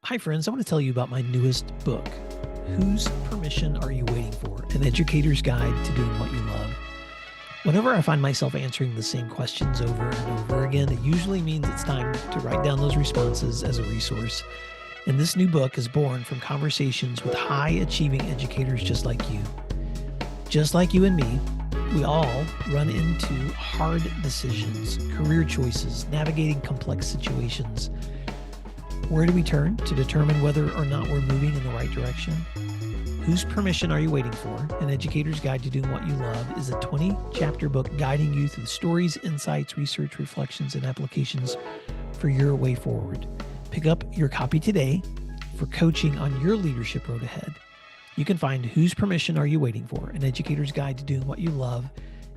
Hi, friends. I want to tell you about my newest book, Whose Permission Are You Waiting For? An Educator's Guide to Doing What You Love. Whenever I find myself answering the same questions over and over again, it usually means it's time to write down those responses as a resource. And this new book is born from conversations with high-achieving educators just like you. Just like you and me, we all run into hard decisions, career choices, navigating complex situations. Where do we turn to determine whether or not we're moving in the right direction? Whose Permission Are You Waiting For? An Educator's Guide to Doing What You Love is a 20-chapter book guiding you through the stories, insights, research, reflections, and applications for your way forward. Pick up your copy today for coaching on your leadership road ahead. You can find Whose Permission Are You Waiting For? An Educator's Guide to Doing What You Love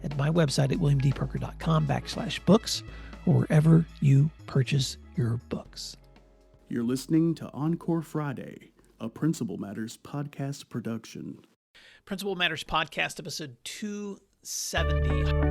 at my website at williamdparker.com/books or wherever you purchase your books. You're listening to Encore Friday, a Principal Matters podcast production. Principal Matters Podcast, episode 270.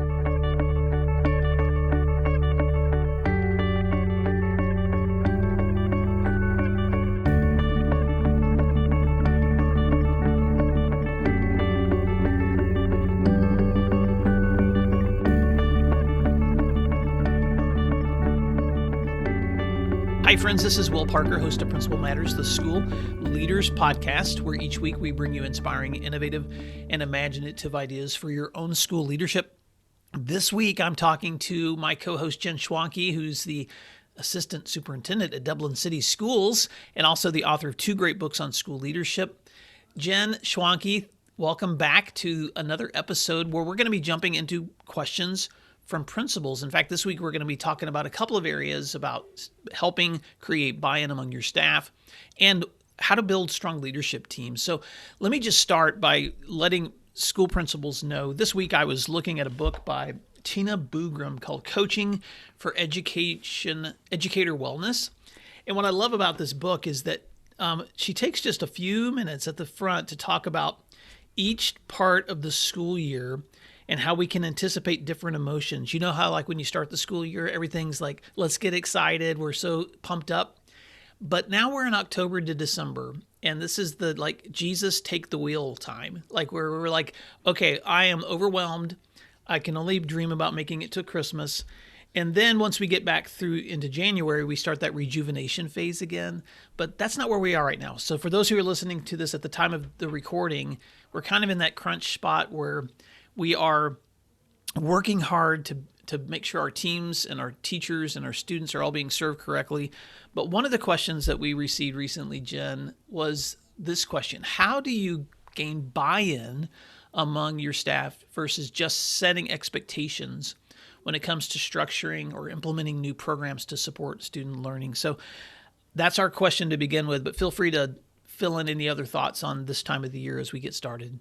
Hi, friends. This is Will Parker, host of Principal Matters, the School Leaders Podcast, where each week we bring you inspiring, innovative, and imaginative ideas for your own school leadership. This week, I'm talking to my co-host, Jen Schwanke, who's the Assistant Superintendent at Dublin City Schools and also the author of two great books on school leadership. Jen Schwanke, welcome back to another episode where we're going to be jumping into questions from principals. In fact, this week we're going to be talking about a couple of areas about helping create buy-in among your staff and how to build strong leadership teams. So let me just start by letting school principals know. This week I was looking at a book by Tina Boogram called Coaching for Educator Wellness. And what I love about this book is that she takes just a few minutes at the front to talk about each part of the school year and how we can anticipate different emotions. You know how like when you start the school year, everything's like, let's get excited. We're so pumped up. But now we're in October to December. And this is the like Jesus take the wheel time. Like where we're like, okay, I am overwhelmed. I can only dream about making it to Christmas. And then once we get back through into January, we start that rejuvenation phase again. But that's not where we are right now. So for those who are listening to this at the time of the recording, we're kind of in that crunch spot where we are working hard to make sure our teams and our teachers and our students are all being served correctly. But one of the questions that we received recently, Jen, was this question: how do you gain buy-in among your staff versus just setting expectations when it comes to structuring or implementing new programs to support student learning? So that's our question to begin with, but feel free to fill in any other thoughts on this time of the year as we get started.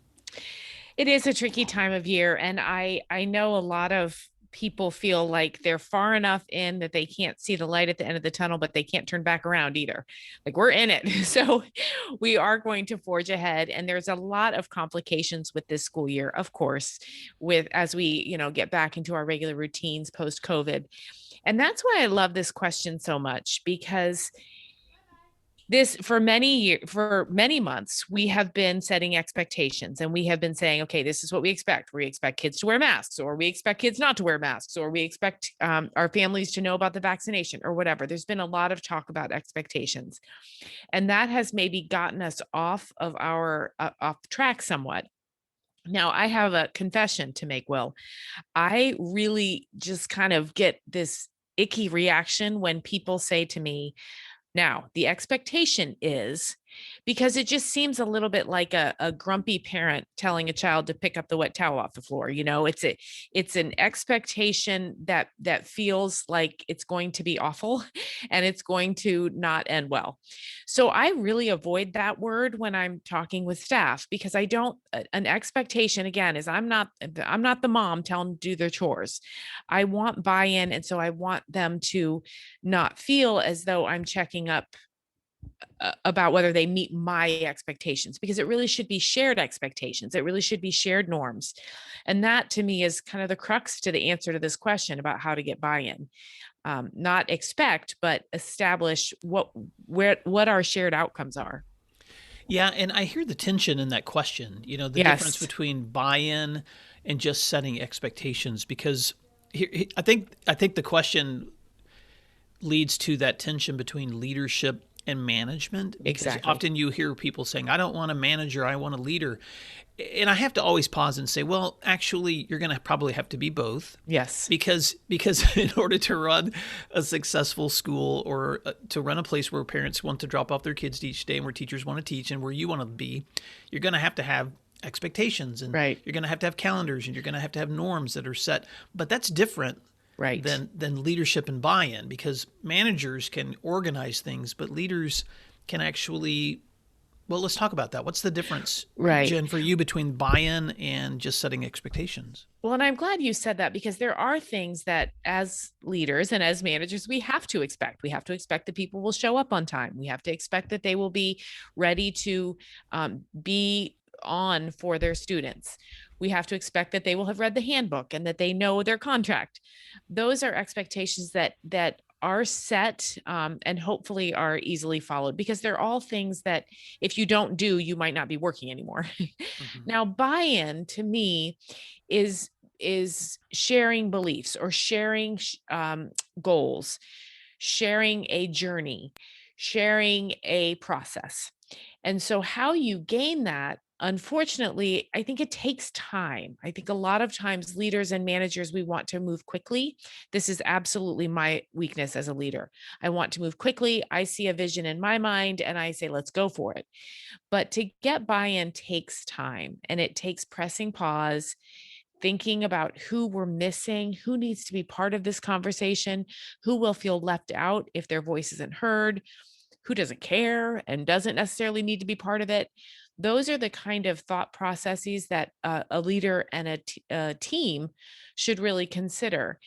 It is a tricky time of year. And I know a lot of people feel like they're far enough in that they can't see the light at the end of the tunnel, but they can't turn back around either. Like we're in it. So we are going to forge ahead. And there's a lot of complications with this school year, of course, with as we, get back into our regular routines post-COVID. And that's why I love this question so much, because for many months, we have been setting expectations and we have been saying, okay, this is what we expect. We expect kids to wear masks, or we expect kids not to wear masks, or we expect our families to know about the vaccination or whatever. There's been a lot of talk about expectations, and that has maybe gotten us off of off track somewhat. Now, I have a confession to make, Will. I really just kind of get this icky reaction when people say to me, now, the expectation is, because it just seems a little bit like a grumpy parent telling a child to pick up the wet towel off the floor. It's an expectation that feels like it's going to be awful and it's going to not end well. So I really avoid that word when I'm talking with staff, because an expectation, again, is I'm not the mom telling them to do their chores. I want buy-in. And so I want them to not feel as though I'm checking up about whether they meet my expectations, because it really should be shared expectations. It really should be shared norms. And that to me is kind of the crux to the answer to this question about how to get buy-in. not expect, but establish what our shared outcomes are. Yeah, and I hear the tension in that question, the difference Yes, between buy-in and just setting expectations, because I think the question leads to that tension between leadership and management, because exactly. often you hear people saying, I don't want a manager, I want a leader. And I have to always pause and say, well, actually, you're going to probably have to be both. Yes, Because in order to run a successful school, or to run a place where parents want to drop off their kids each day, and where teachers want to teach, and where you want to be, you're going to have expectations, and right, you're going to have calendars, and you're going to have norms that are set. But that's different right. than leadership and buy-in, because managers can organize things, but leaders can actually, well, let's talk about that. What's the difference, Right. Jen, for you between buy-in and just setting expectations? Well, and I'm glad you said that, because there are things that as leaders and as managers, we have to expect. We have to expect that people will show up on time. We have to expect that they will be ready to be on for their students. We have to expect that they will have read the handbook and that they know their contract. Those are expectations that are set, and hopefully are easily followed, because they're all things that if you don't do, you might not be working anymore. Mm-hmm. Now, buy-in to me is sharing beliefs, or sharing goals, sharing a journey, sharing a process. And so, how you gain that, unfortunately, I think it takes time. I think a lot of times leaders and managers, we want to move quickly. This is absolutely my weakness as a leader. I want to move quickly. I see a vision in my mind and I say, let's go for it. But to get buy in takes time, and it takes pressing pause, thinking about who we're missing, who needs to be part of this conversation, who will feel left out if their voice isn't heard, who doesn't care and doesn't necessarily need to be part of it. Those are the kind of thought processes that a leader and a team should really consider.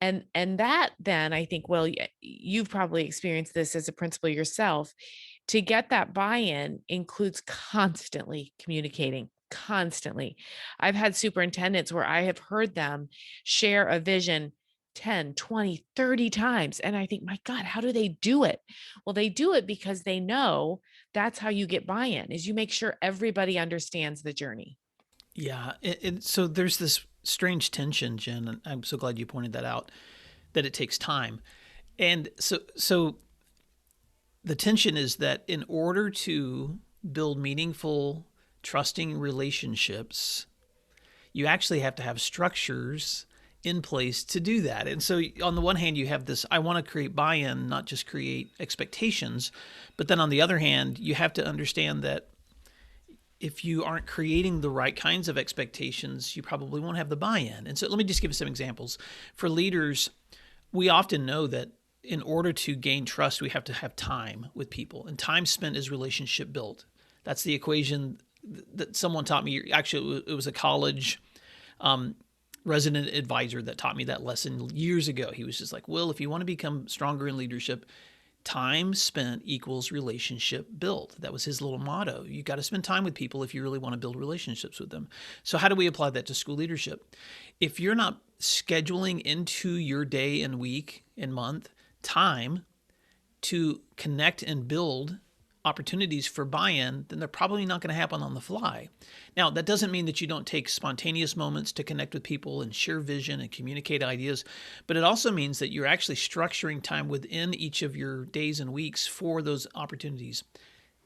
And that then, I think, well, you've probably experienced this as a principal yourself. To get that buy-in includes constantly communicating, constantly. I've had superintendents where I have heard them share a vision 10, 20, 30 times. And I think, my God, how do they do it? Well, they do it because they know that's how you get buy-in, is you make sure everybody understands the journey. Yeah, and so there's this strange tension, Jen, and I'm so glad you pointed that out, that it takes time. And so the tension is that in order to build meaningful, trusting relationships, you actually have to have structures in place to do that. And so on the one hand, you have this, I want to create buy-in, not just create expectations. But then on the other hand, you have to understand that if you aren't creating the right kinds of expectations, you probably won't have the buy-in. And so let me just give you some examples. For leaders, we often know that in order to gain trust, we have to have time with people, and time spent is relationship built. That's the equation that someone taught me. Actually, it was a college resident advisor that taught me that lesson years ago. He was just like, Will, if you want to become stronger in leadership, time spent equals relationship built. That was his little motto. You got to spend time with people if you really want to build relationships with them. So how do we apply that to school leadership? If you're not scheduling into your day and week and month time to connect and build opportunities for buy-in, then they're probably not going to happen on the fly. Now, that doesn't mean that you don't take spontaneous moments to connect with people and share vision and communicate ideas, but it also means that you're actually structuring time within each of your days and weeks for those opportunities.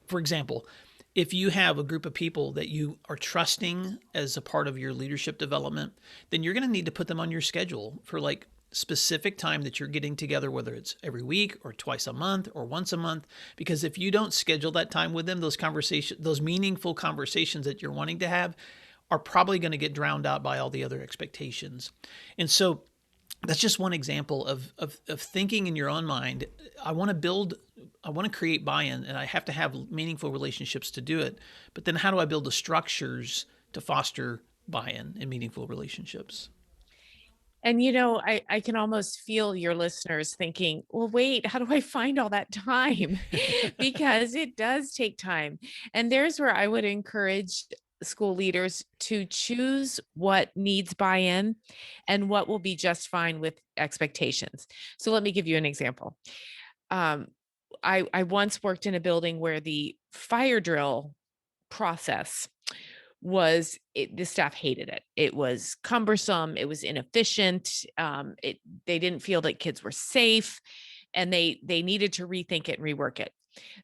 For example, if you have a group of people that you are trusting as a part of your leadership development, then you're going to need to put them on your schedule for like specific time that you're getting together, whether it's every week or twice a month or once a month. Because if you don't schedule that time with them, those conversations, those meaningful conversations that you're wanting to have, are probably going to get drowned out by all the other expectations. And so that's just one example of thinking in your own mind. I want to create buy-in, and I have to have meaningful relationships to do it. But then how do I build the structures to foster buy-in and meaningful relationships? And I can almost feel your listeners thinking, well, wait, how do I find all that time? Because it does take time. And there's where I would encourage school leaders to choose what needs buy-in and what will be just fine with expectations. So let me give you an example. Um, I once worked in a building where the fire drill process the staff hated it. It was cumbersome, it was inefficient. They didn't feel that kids were safe, and they needed to rethink it and rework it.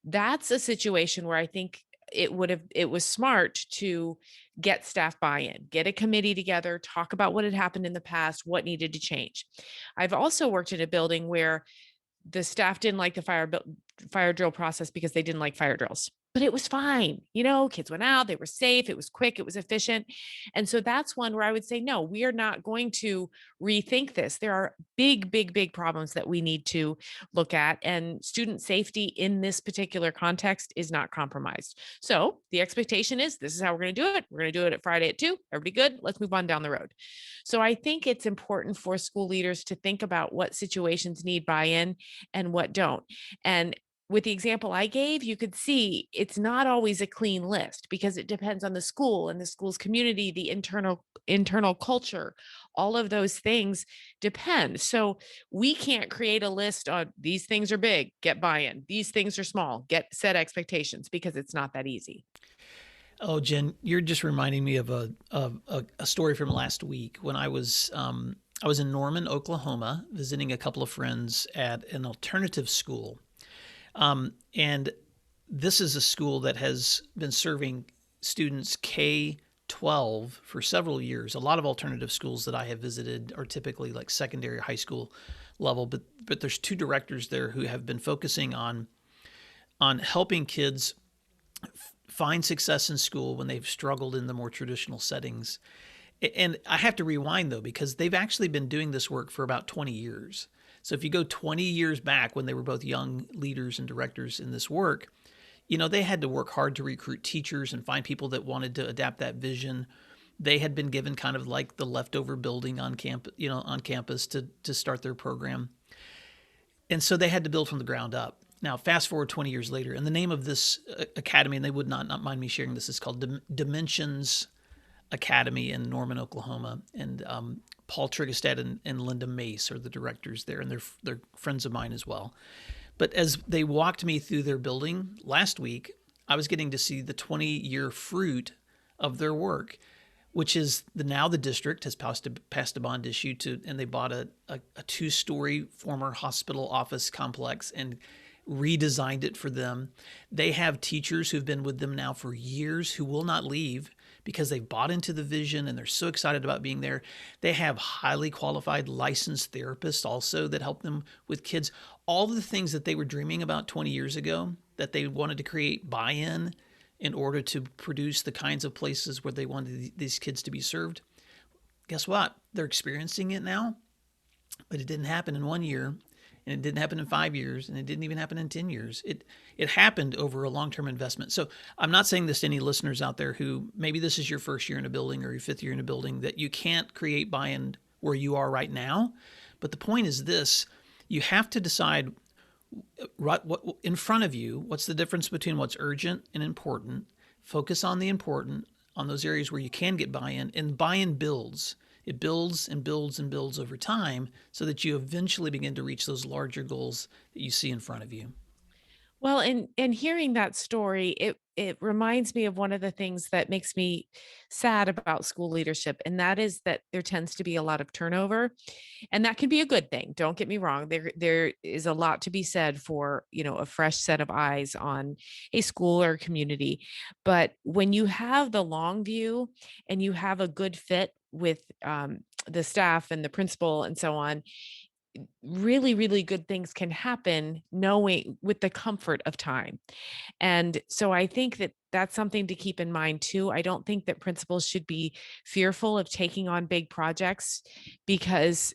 That's a situation where I think it was smart to get staff buy-in, get a committee together, talk about what had happened in the past, what needed to change. I've also worked in a building where the staff didn't like the fire drill process because they didn't like fire drills. But it was fine. Kids went out, they were safe, it was quick, it was efficient. And so that's one where I would say, no, we are not going to rethink this. There are big, big, big problems that we need to look at. And student safety in this particular context is not compromised. So the expectation is this is how we're going to do it. We're going to do it at Friday at 2. Everybody good? Let's move on down the road. So I think it's important for school leaders to think about what situations need buy-in and what don't. And with the example I gave, you could see it's not always a clean list because it depends on the school and the school's community, the internal culture. All of those things depend. So we can't create a list on these things are big, get buy-in. These things are small, set expectations, because it's not that easy. Oh, Jen, you're just reminding me of a story from last week when I was in Norman, Oklahoma, visiting a couple of friends at an alternative school. And this is a school that has been serving students K-12 for several years. A lot of alternative schools that I have visited are typically like secondary, high school level, but there's two directors there who have been focusing on helping kids find success in school when they've struggled in the more traditional settings. And I have to rewind though, because they've actually been doing this work for about 20 years. So if you go 20 years back when they were both young leaders and directors in this work, they had to work hard to recruit teachers and find people that wanted to adapt that vision. They had been given kind of like the leftover building on campus to start their program. And so they had to build from the ground up. Now, fast forward 20 years later, and the name of this academy, and they would not mind me sharing this, is called Dimensions Academy in Norman, Oklahoma. And Paul Trigestad and Linda Mace are the directors there, and they're friends of mine as well. But as they walked me through their building last week, I was getting to see the 20-year fruit of their work, which is now the district has passed a bond issue and they bought a 2-story former hospital office complex and redesigned it for them. They have teachers who've been with them now for years who will not leave because they've bought into the vision and they're so excited about being there. They have highly qualified licensed therapists also that help them with kids. All the things that they were dreaming about 20 years ago that they wanted to create buy-in in order to produce the kinds of places where they wanted these kids to be served. Guess what? They're experiencing it now, but it didn't happen in 1 year. And it didn't happen in 5 years, and it didn't even happen in 10 years. It happened over a long-term investment. So I'm not saying this to any listeners out there who maybe this is your first year in a building or your 5th year in a building, that you can't create buy-in where you are right now. But the point is this: you have to decide what in front of you, what's the difference between what's urgent and important. Focus on the important, on those areas where you can get buy-in, and buy-in builds. It builds and builds and builds over time so that you eventually begin to reach those larger goals that you see in front of you. Well, and hearing that story, it reminds me of one of the things that makes me sad about school leadership, and that is that there tends to be a lot of turnover, and that can be a good thing. Don't get me wrong. There is a lot to be said for, a fresh set of eyes on a school or community. But when you have the long view and you have a good fit with the staff and the principal and so on, really, really good things can happen knowing with the comfort of time. And so I think that that's something to keep in mind too. I don't think that principals should be fearful of taking on big projects because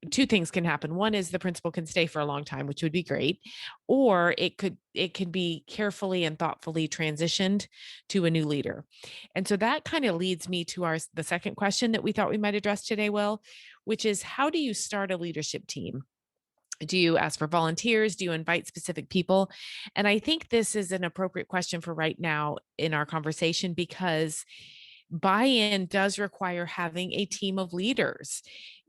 two things can happen. One is the principal can stay for a long time, which would be great, or it could be carefully and thoughtfully transitioned to a new leader. And so that kind of leads me to the second question that we thought we might address today, Will, which is how do you start a leadership team? Do you ask for volunteers? Do you invite specific people? And I think this is an appropriate question for right now in our conversation, because buy-in does require having a team of leaders.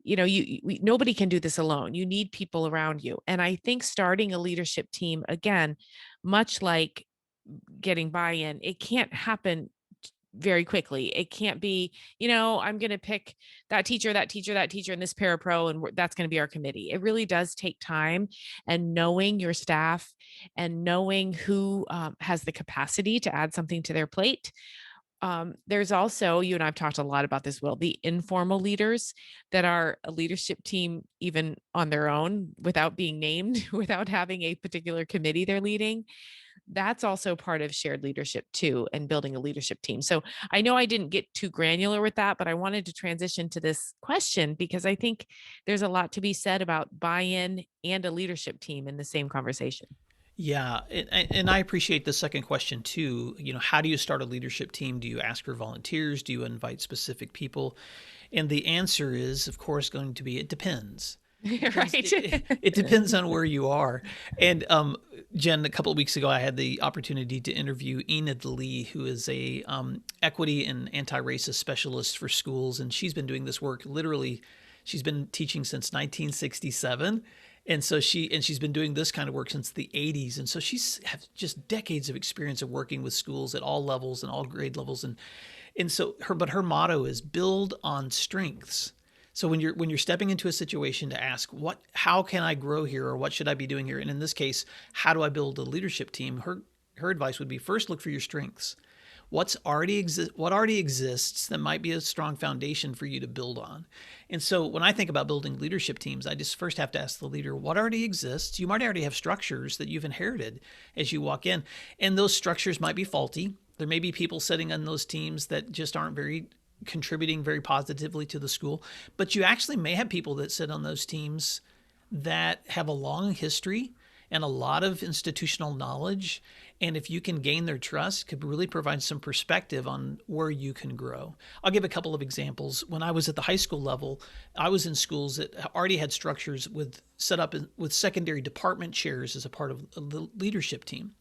Nobody can do this alone. You need people around you. And I think starting a leadership team, again, much like getting buy-in, it can't happen very quickly. It can't be, I'm going to pick that teacher, that teacher, that teacher, and this parapro, and that's going to be our committee. It really does take time, and knowing your staff and knowing who has the capacity to add something to their plate. There's also, you and I've talked a lot about this, Will, the informal leaders that are a leadership team, even on their own, without being named, without having a particular committee they're leading. That's also part of shared leadership too, and building a leadership team. So I know I didn't get too granular with that, but I wanted to transition to this question because I think there's a lot to be said about buy-in and a leadership team in the same conversation. Yeah, and I appreciate the second question too. How do you start a leadership team? Do you ask for volunteers? Do you invite specific people? And the answer is, of course, going to be it depends. Right. It depends on where you are. And Jen, a couple of weeks ago, I had the opportunity to interview Enid Lee, who is a equity and anti-racist specialist for schools, and she's been doing this work literally. She's been teaching since 1967. And so she's been doing this kind of work since the 80s. And so she's have just decades of experience of working with schools at all levels and all grade levels. And so her motto is build on strengths. So when you're stepping into a situation to ask how can I grow here, or what should I be doing here? And in this case, how do I build a leadership team? Her advice would be, first look for your strengths. What already exists that might be a strong foundation for you to build on. And so when I think about building leadership teams, I just first have to ask the leader what already exists. You might already have structures that you've inherited as you walk in, and those structures might be faulty. There may be people sitting on those teams that just aren't contributing very positively to the school, but you actually may have people that sit on those teams that have a long history and a lot of institutional knowledge. And if you can gain their trust, could really provide some perspective on where you can grow. I'll give a couple of examples. When I was at the high school level, I was in schools that already had structures set up with secondary department chairs as a part of a leadership team.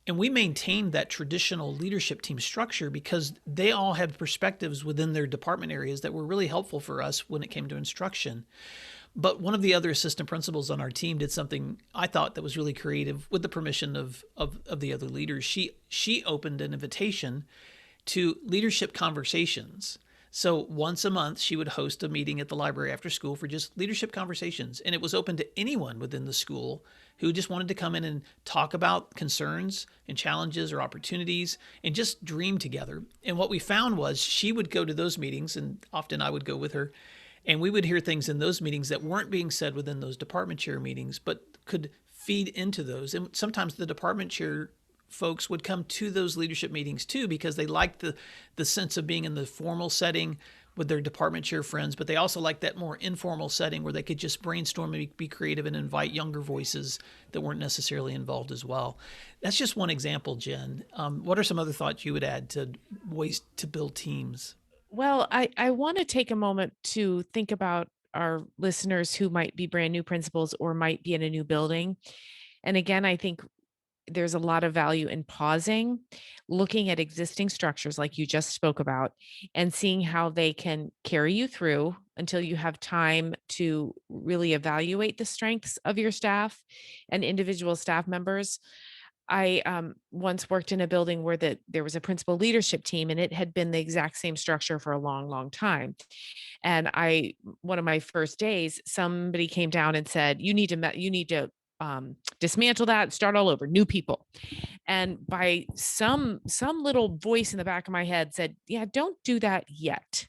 And we maintained that traditional leadership team structure because they all had perspectives within their department areas that were really helpful for us when it came to instruction. But one of the other assistant principals on our team did something I thought that was really creative with the permission of the other leaders. She opened an invitation to leadership conversations. So once a month, she would host a meeting at the library after school for just leadership conversations. And it was open to anyone within the school who just wanted to come in and talk about concerns and challenges or opportunities and just dream together. And what we found was she would go to those meetings, and often I would go with her, and we would hear things in those meetings that weren't being said within those department chair meetings, but could feed into those. And sometimes the department chair folks would come to those leadership meetings too, because they liked the sense of being in the formal setting with their department chair friends, but they also liked that more informal setting where they could just brainstorm and be creative and invite younger voices that weren't necessarily involved as well. That's just one example, Jen. What are some other thoughts you would add to ways to build teams? Well, I want to take a moment to think about our listeners who might be brand new principals or might be in a new building. And again, I think there's a lot of value in pausing, looking at existing structures like you just spoke about, and seeing how they can carry you through until you have time to really evaluate the strengths of your staff and individual staff members. I once worked in a building where there was a principal leadership team, and it had been the exact same structure for a long, long time. And one of my first days, somebody came down and said, you need to dismantle that, start all over, new people. And by some little voice in the back of my head said, yeah, don't do that yet.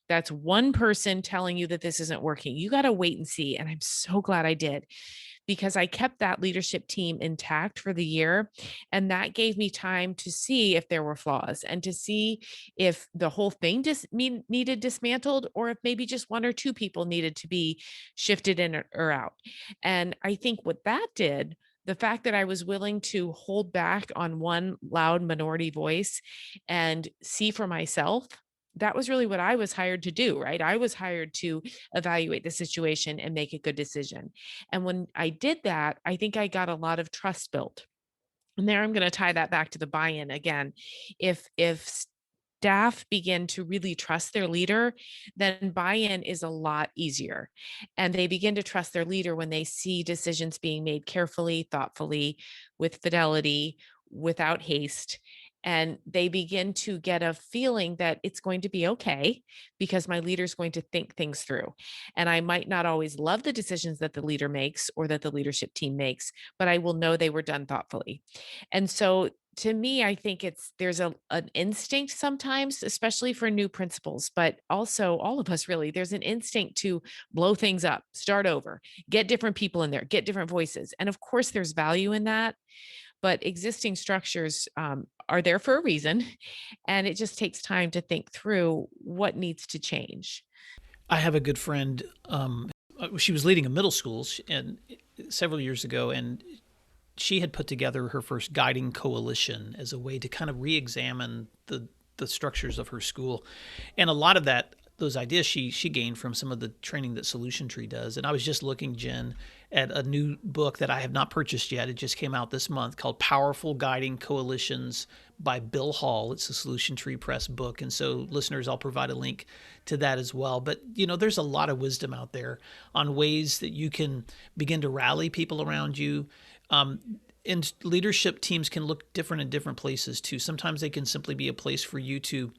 That's one person telling you that this isn't working. You got to wait and see. And I'm so glad I did, because I kept that leadership team intact for the year. And that gave me time to see if there were flaws and to see if the whole thing just needed dismantled, or if maybe just one or two people needed to be shifted in or out. And I think what that did, the fact that I was willing to hold back on one loud minority voice and see for myself that was really what I was hired to do, right? I was hired to evaluate the situation and make a good decision. And when I did that, I think I got a lot of trust built. And there I'm going to tie that back to the buy-in again. If staff begin to really trust their leader, then buy-in is a lot easier. And they begin to trust their leader when they see decisions being made carefully, thoughtfully, with fidelity, without haste. And they begin to get a feeling that it's going to be okay because my leader is going to think things through. And I might not always love the decisions that the leader makes or that the leadership team makes, but I will know they were done thoughtfully. And so to me, I think there's an instinct sometimes, especially for new principals, but also all of us really, there's an instinct to blow things up, start over, get different people in there, get different voices. And of course, there's value in that, but existing structures are there for a reason. And it just takes time to think through what needs to change. I have a good friend. She was leading a middle school and several years ago, and she had put together her first guiding coalition as a way to kind of re-examine the structures of her school. And a lot of those ideas she gained from some of the training that Solution Tree does. And I was just looking, Jen, at a new book that I have not purchased yet. It just came out this month called Powerful Guiding Coalitions by Bill Hall. It's a Solution Tree Press book. And so listeners, I'll provide a link to that as well. But, there's a lot of wisdom out there on ways that you can begin to rally people around you. And leadership teams can look different in different places too. Sometimes they can simply be a place for you to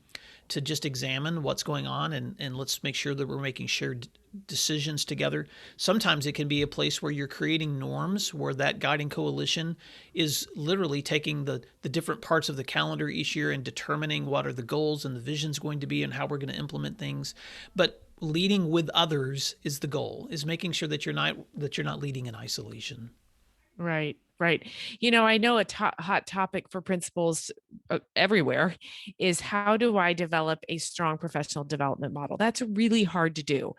just examine what's going on and let's make sure that we're making shared decisions together. Sometimes it can be a place where you're creating norms, where that guiding coalition is literally taking the different parts of the calendar each year and determining what are the goals and the visions going to be and how we're going to implement things. But leading with others is the goal, is making sure that you're not leading in isolation. Right, right. I know a hot topic for principals everywhere is how do I develop a strong professional development model? That's really hard to do.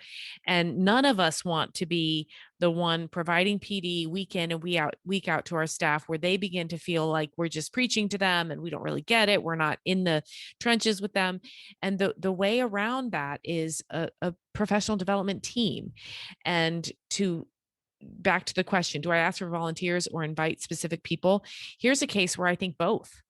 And none of us want to be the one providing PD week in and week out to our staff where they begin to feel like we're just preaching to them and we don't really get it. We're not in the trenches with them. And the way around that is a professional development team. And to back to the question, do I ask for volunteers or invite specific people? Here's a case where I think both.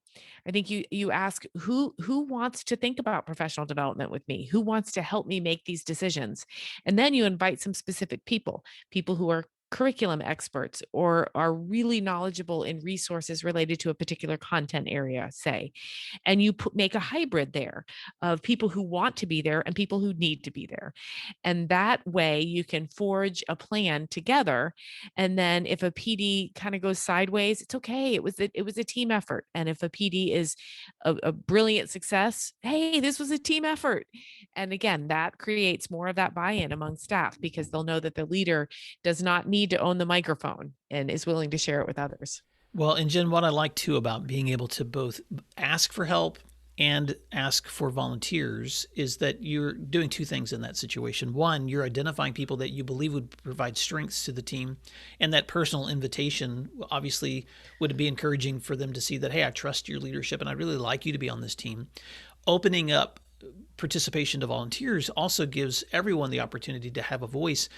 I think you ask who wants to think about professional development with me, who wants to help me make these decisions, and then you invite some specific people who are curriculum experts or are really knowledgeable in resources related to a particular content area, say, and you make a hybrid there of people who want to be there and people who need to be there. And that way you can forge a plan together. And then if a PD kind of goes sideways, it's okay. It was a team effort. And if a PD is a brilliant success, hey, this was a team effort. And again, that creates more of that buy-in among staff because they'll know that the leader does not need to own the microphone and is willing to share it with others. Well, and Jen, what I like too about being able to both ask for help and ask for volunteers is that you're doing two things in that situation. One, you're identifying people that you believe would provide strengths to the team, and that personal invitation obviously would be encouraging for them to see that, hey, I trust your leadership and I really like you to be on this team. Opening up participation to volunteers also gives everyone the opportunity to have a voice,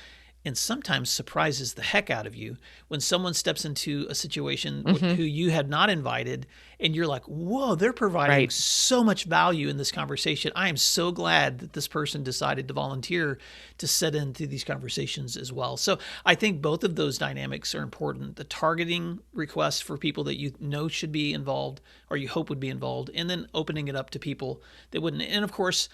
and sometimes surprises the heck out of you when someone steps into a situation who you had not invited and you're like, whoa, they're providing so much value in this conversation. I am so glad that this person decided to volunteer to sit into these conversations as well. So I think both of those dynamics are important. The targeting requests for people that you know should be involved or you hope would be involved, and then opening it up to people that wouldn't. And of course,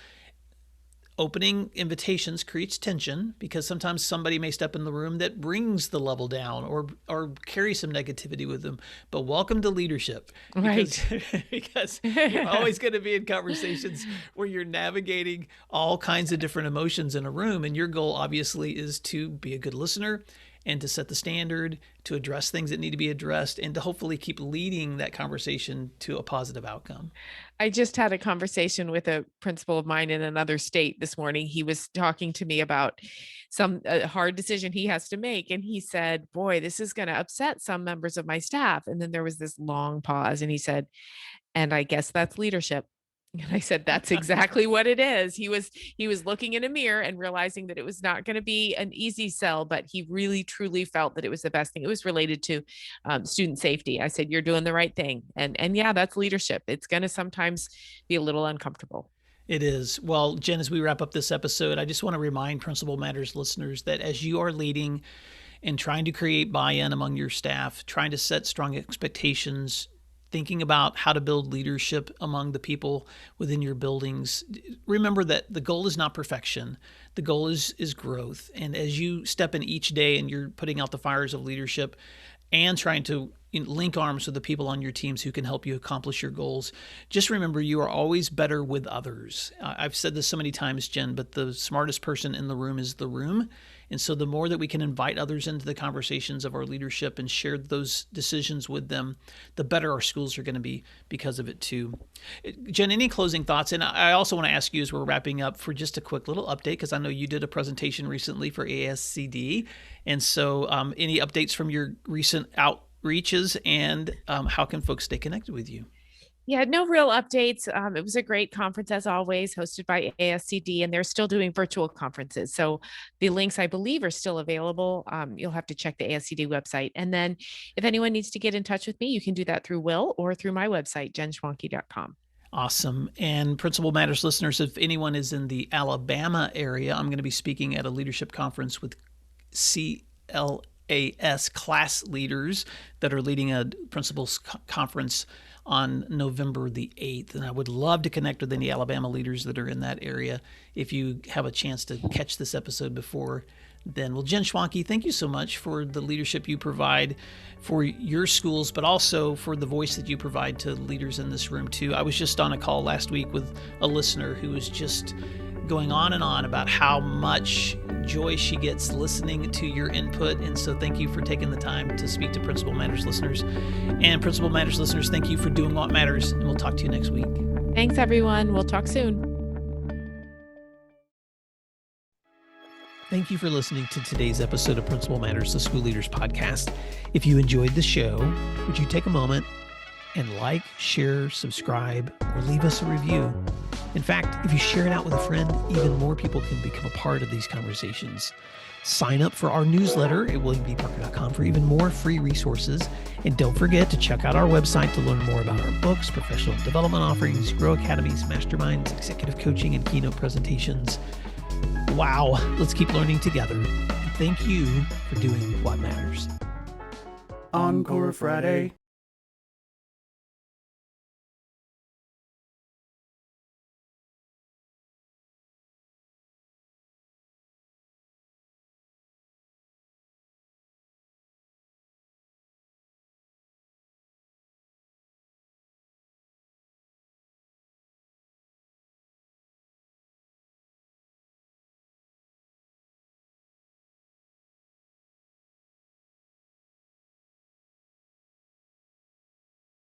opening invitations creates tension because sometimes somebody may step in the room that brings the level down or carry some negativity with them. But welcome to leadership, because you're always going to be in conversations where you're navigating all kinds of different emotions in a room. And your goal obviously is to be a good listener and to set the standard, to address things that need to be addressed, and to hopefully keep leading that conversation to a positive outcome. I just had a conversation with a principal of mine in another state this morning. He was talking to me about some hard decision he has to make. And he said, boy, this is going to upset some members of my staff. And then there was this long pause and he said, and I guess that's leadership. And I said, that's exactly what it is. He was looking in a mirror and realizing that it was not going to be an easy sell, but he really truly felt that it was the best thing. It was related to student safety. I said, you're doing the right thing. And yeah, that's leadership. It's going to sometimes be a little uncomfortable. It is. Well, Jen, as we wrap up this episode, I just want to remind Principal Matters listeners that as you are leading and trying to create buy-in among your staff, trying to set strong expectations, thinking about how to build leadership among the people within your buildings, remember that the goal is not perfection. The goal is growth. And as you step in each day and you're putting out the fires of leadership and trying to link arms with the people on your teams who can help you accomplish your goals, just remember you are always better with others. I've said this so many times, Jen, but the smartest person in the room is the room. And so the more that we can invite others into the conversations of our leadership and share those decisions with them, the better our schools are going to be because of it too. Jen, any closing thoughts? And I also want to ask you as we're wrapping up for just a quick little update, because I know you did a presentation recently for ASCD. And so any updates from your recent outreaches, and how can folks stay connected with you? Yeah, no real updates. It was a great conference as always, hosted by ASCD, and they're still doing virtual conferences. So the links, I believe, are still available. You'll have to check the ASCD website. And then if anyone needs to get in touch with me, you can do that through Will or through my website, jenschwanke.com. Awesome. And Principal Matters listeners, if anyone is in the Alabama area, I'm going to be speaking at a leadership conference with CLAS class leaders that are leading a principals conference on November the 8th. And I would love to connect with any Alabama leaders that are in that area. If you have a chance to catch this episode before then. Well, Jen Schwanke, thank you so much for the leadership you provide for your schools, but also for the voice that you provide to leaders in this room too. I was just on a call last week with a listener who was just going on and on about how much joy she gets listening to your input. And so thank you for taking the time to speak to Principal Matters listeners. And Principal Matters listeners, thank you for doing what matters. And we'll talk to you next week. Thanks, everyone. We'll talk soon. Thank you for listening to today's episode of Principal Matters, the School Leaders Podcast. If you enjoyed the show, would you take a moment and like, share, subscribe, or leave us a review? In fact, if you share it out with a friend, even more people can become a part of these conversations. Sign up for our newsletter at williambparker.com for even more free resources. And don't forget to check out our website to learn more about our books, professional development offerings, Grow Academies, masterminds, executive coaching, and keynote presentations. Wow, let's keep learning together. And thank you for doing what matters. Encore Friday.